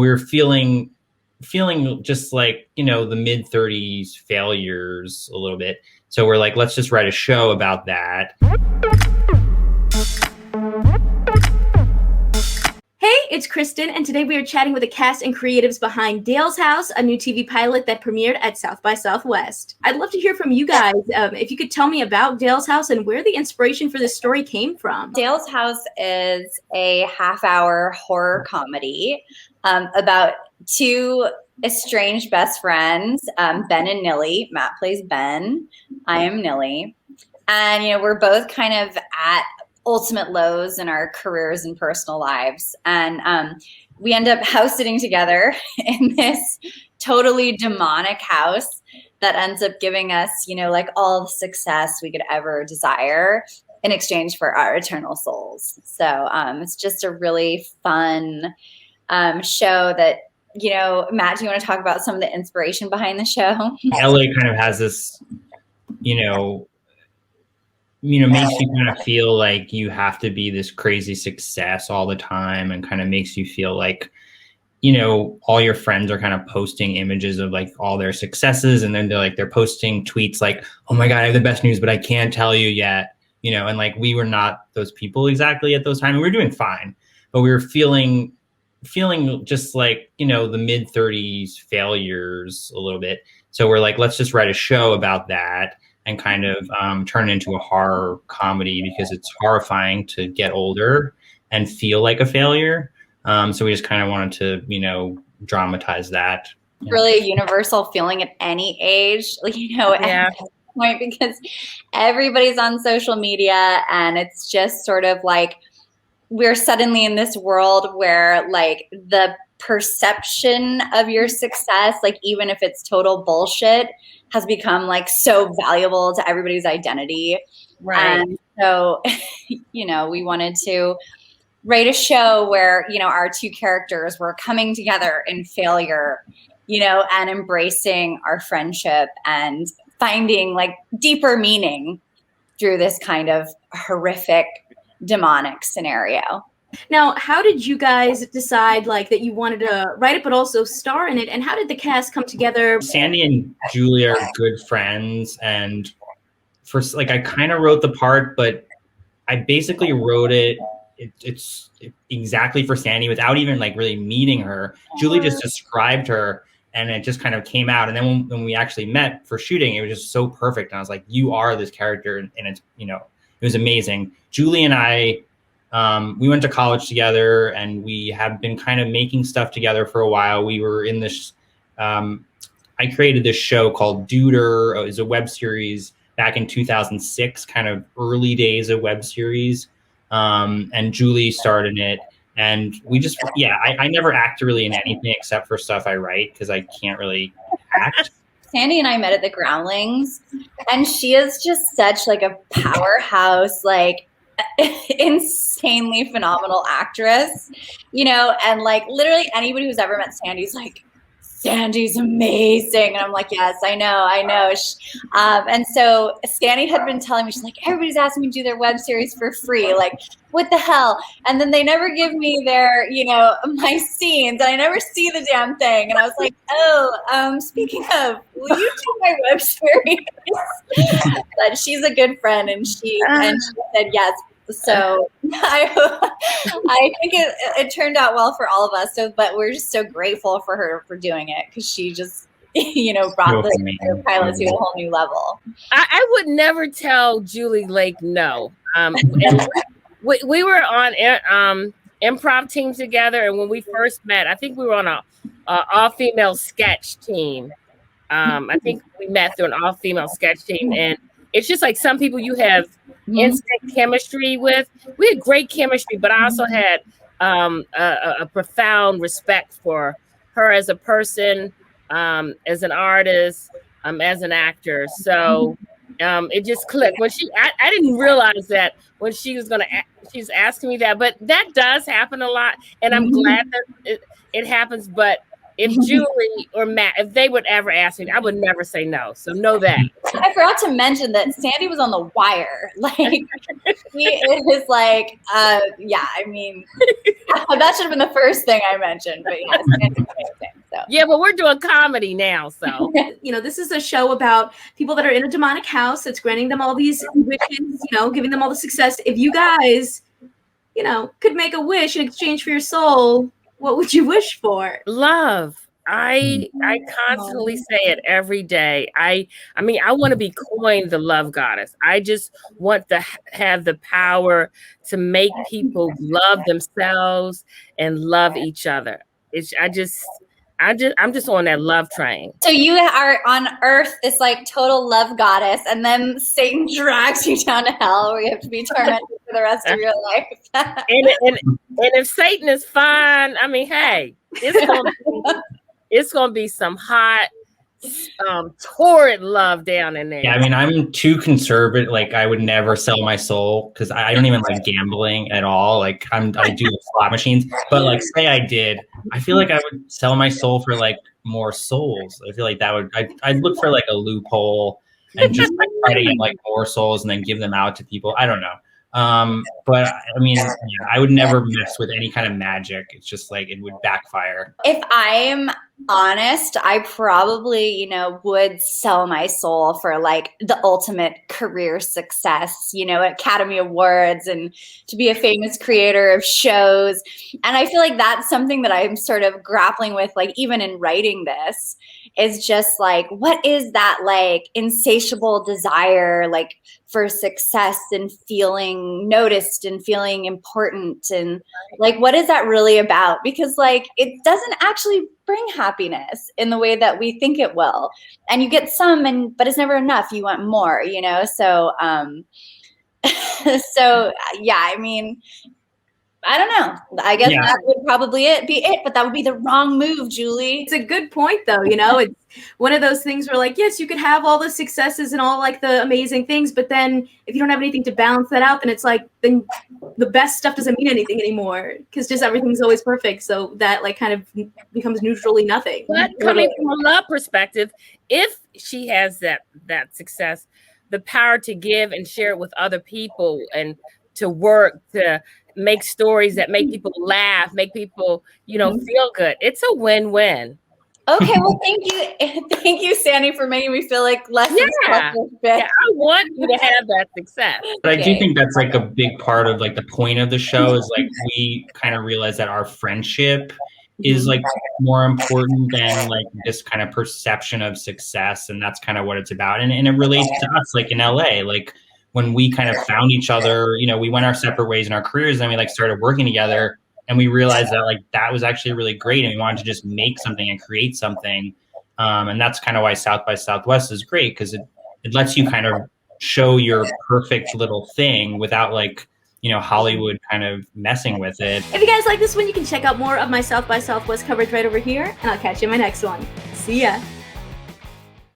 We were feeling just like, the mid-30s failures a little bit. So we're like, let's just write a show about that. Hey, it's Kristen, and today we are chatting with the cast and creatives behind Dale's House, a new TV pilot that premiered at South by Southwest. I'd love to hear from you guys. If you could tell me about Dale's House and where the inspiration for this story came from. Dale's House is a half-hour horror comedy about two estranged best friends, Ben and Nilly. Matt plays Ben. I am Nilly. And, we're both kind of at ultimate lows in our careers and personal lives. And we end up house sitting together in this totally demonic house that ends up giving us, all the success we could ever desire in exchange for our eternal souls. So it's just a really fun show that, Matt, do you want to talk about some of the inspiration behind the show? LA kind of has this, makes you kind of feel like you have to be this crazy success all the time, and kind of makes you feel like, all your friends are kind of posting images of like all their successes. And then they're posting tweets like, oh my God, I have the best news, but I can't tell you yet, and like, we were not those people exactly at those times. We were doing fine, but we were feeling just like, the mid-30s failures a little bit. So we're like, let's just write a show about that and kind of turn it into a horror comedy, because it's horrifying to get older and feel like a failure. So we just kind of wanted to, dramatize that. Really a universal feeling at any age, at this point, because everybody's on social media, and it's just sort of like we're suddenly in this world where like the perception of your success, like even if it's total bullshit, has become like so valuable to everybody's identity. Right. And so, we wanted to write a show where, our two characters were coming together in failure, and embracing our friendship and finding like deeper meaning through this kind of horrific, demonic scenario. Now, how did you guys decide that you wanted to write it but also star in it, and how did the cast come together? Sandy and Julie are good friends, and I kind of wrote the part, but I basically wrote it's exactly for Sandy without even like really meeting her. Julie just described her, and it just kind of came out. And then when we actually met for shooting, it was just so perfect. And I was like, you are this character, and it's it was amazing. Julie and I, we went to college together, and we have been kind of making stuff together for a while. We were in this, I created this show called Duder. It was a web series back in 2006, kind of early days of web series. And Julie starred in it. And we just, I never act really in anything except for stuff I write, because I can't really act. Sandy and I met at the Groundlings, and she is just such like a powerhouse, like insanely phenomenal actress, and like literally anybody who's ever met Sandy's like, Sandy's amazing. And I'm like, yes, I know. And so Sandy had been telling me, she's like, everybody's asking me to do their web series for free. Like, what the hell? And then they never give me their, my scenes, and I never see the damn thing. And I was like, speaking of, will you do my web series? But she's a good friend, and she said yes. So I think it turned out well for all of us. So, but we're just so grateful for her for doing it, because she just, brought the pilot to a whole new level. I would never tell Julie Lake no. We were on improv team together, and when we first met, I think we were on a all-female sketch team. I think we met through an all-female sketch team, and it's just like some people you have instant chemistry with. We had great chemistry, but I also had a profound respect for her as a person, as an artist, as an actor. So it just clicked when I didn't realize that when she's asking me that, but that does happen a lot, and I'm glad that it happens. But if Julie or Matt, if they would ever ask me, I would never say no. So know that. I forgot to mention that Sandy was on the wire. Like, he is like, yeah, I mean, that should have been the first thing I mentioned. But yeah, Sandy's amazing. So. Yeah, but we're doing comedy now. So, you know, this is a show about people that are in a demonic house that's granting them all these wishes, you know, giving them all the success. If you guys, you know, could make a wish in exchange for your soul, what would you wish for? Love. I constantly say it every day. I mean, I want to be coined the love goddess. I just want to have the power to make people love themselves and love each other. I'm just on that love train. So you are on Earth, this like total love goddess, and then Satan drags you down to hell where you have to be tormented for the rest of your life. and if Satan is fine, I mean, hey, it's gonna be some hot, torrid love down in there. Yeah, I mean, I'm too conservative. Like, I would never sell my soul because I don't even like gambling at all. Like, I do slot machines, but like, say I did, I feel like I would sell my soul for like more souls. I feel like that would I'd look for like a loophole and just like try to get like more souls and then give them out to people. I don't know. But I mean, yeah, I would never mess with any kind of magic. It's just like it would backfire. If I'm honest, I probably, you know, would sell my soul for like the ultimate career success, you know, Academy Awards and to be a famous creator of shows. And I feel like that's something that I'm sort of grappling with, like even in writing this, is just like, what is that like insatiable desire like for success and feeling noticed and feeling important, and like what is that really about? Because like it doesn't actually bring happiness in the way that we think it will, and you get some, but it's never enough. You want more, you know. So so yeah, I mean, I don't know. I guess that would probably be it, but that would be the wrong move, Julie. It's a good point, though. You know, it's one of those things where, like, yes, you could have all the successes and all like the amazing things, but then if you don't have anything to balance that out, then it's like then the best stuff doesn't mean anything anymore because just everything's always perfect. So that like kind of becomes neutrally nothing. But coming from a love perspective, if she has that success, the power to give and share it with other people and to work to make stories that make people laugh, make people, you know, feel good. It's a win-win. Okay, well, thank you, Sandy, for making me feel like less. Yeah, I want you to have that success. But I do think that's like a big part of like the point of the show is like we kind of realize that our friendship is like more important than like this kind of perception of success, and that's kind of what it's about. And it relates to us, like in LA, like when we kind of found each other, you know, we went our separate ways in our careers, and we like started working together. And we realized that like that was actually really great, and we wanted to just make something and create something, and that's kind of why South by Southwest is great because it lets you kind of show your perfect little thing without like, you know, Hollywood kind of messing with it. If you guys like this one, you can check out more of my South by Southwest coverage right over here, and I'll catch you in my next one. See ya.